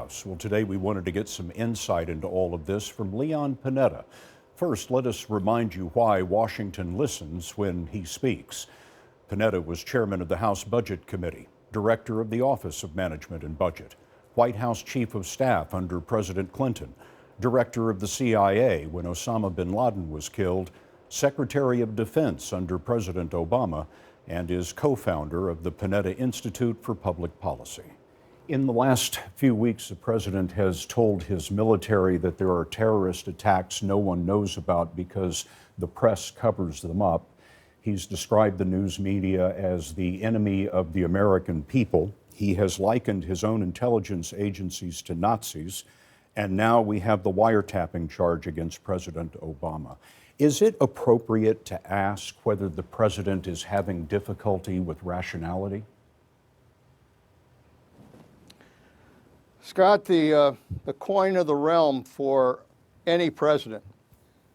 House. Well, today we wanted to get some insight into all of this from Leon Panetta. First, let us remind you why Washington listens when he speaks. Panetta was chairman of the House Budget Committee, director of the Office of Management and Budget, White House Chief of Staff under President Clinton, director of the CIA when Osama bin Laden was killed, Secretary of Defense under President Obama, and is co-founder of the Panetta Institute for Public Policy. In the last few weeks, the president has told his military that there are terrorist attacks no one knows about because the press covers them up. He's described the news media as the enemy of the American people. He has likened his own intelligence agencies to Nazis. And now we have the wiretapping charge against President Obama. Is it appropriate to ask whether the president is having difficulty with rationality? Scott, the coin of the realm for any president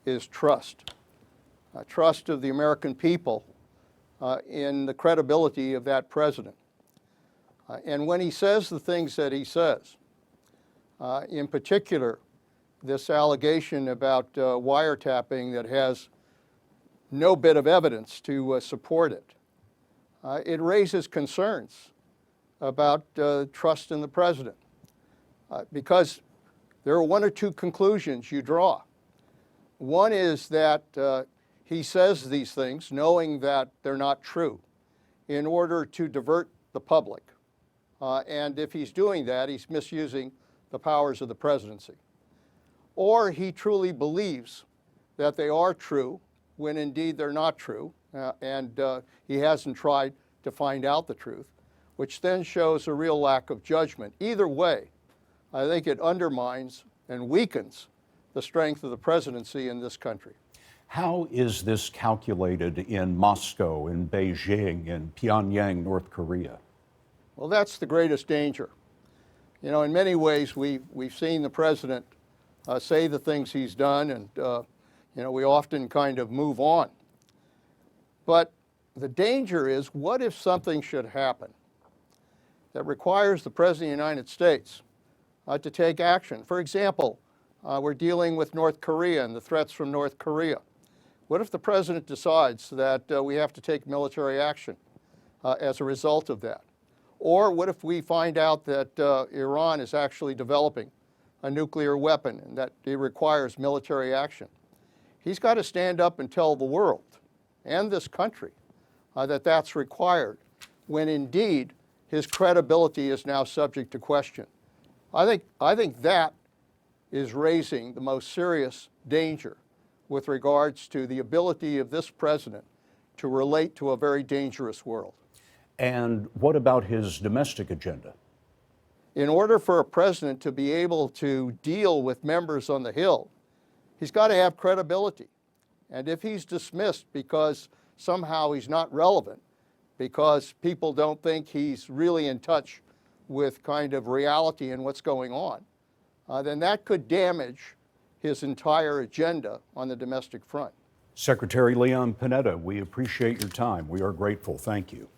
is trust. Trust of the American people in the credibility of that president. And when he says the things that he says, in particular, this allegation about wiretapping that has no bit of evidence to support it, it raises concerns about trust in the president. Because there are one or two conclusions you draw. One is that he says these things knowing that they're not true in order to divert the public. And if he's doing that, he's misusing the powers of the presidency. Or he truly believes that they are true when indeed they're not true, and he hasn't tried to find out the truth, which then shows a real lack of judgment. Either way, I think it undermines and weakens the strength of the presidency in this country. How is this calculated in Moscow, in Beijing, in Pyongyang, North Korea? Well, that's the greatest danger. You know, in many ways, we've seen the president say the things he's done, and we often kind of move on. But the danger is, what if something should happen that requires the President of the United States to take action? For example, we're dealing with North Korea and the threats from North Korea. What if the president decides that we have to take military action as a result of that? Or what if we find out that Iran is actually developing a nuclear weapon and that it requires military action? He's got to stand up and tell the world and this country that that's required, when indeed his credibility is now subject to question. I think that is raising the most serious danger with regards to the ability of this president to relate to a very dangerous world. And what about his domestic agenda? In order for a president to be able to deal with members on the Hill, he's got to have credibility. And if he's dismissed because somehow he's not relevant, because people don't think he's really in touch with kind of reality and what's going on, then that could damage his entire agenda on the domestic front. Secretary Leon Panetta, we appreciate your time. We are grateful. Thank you.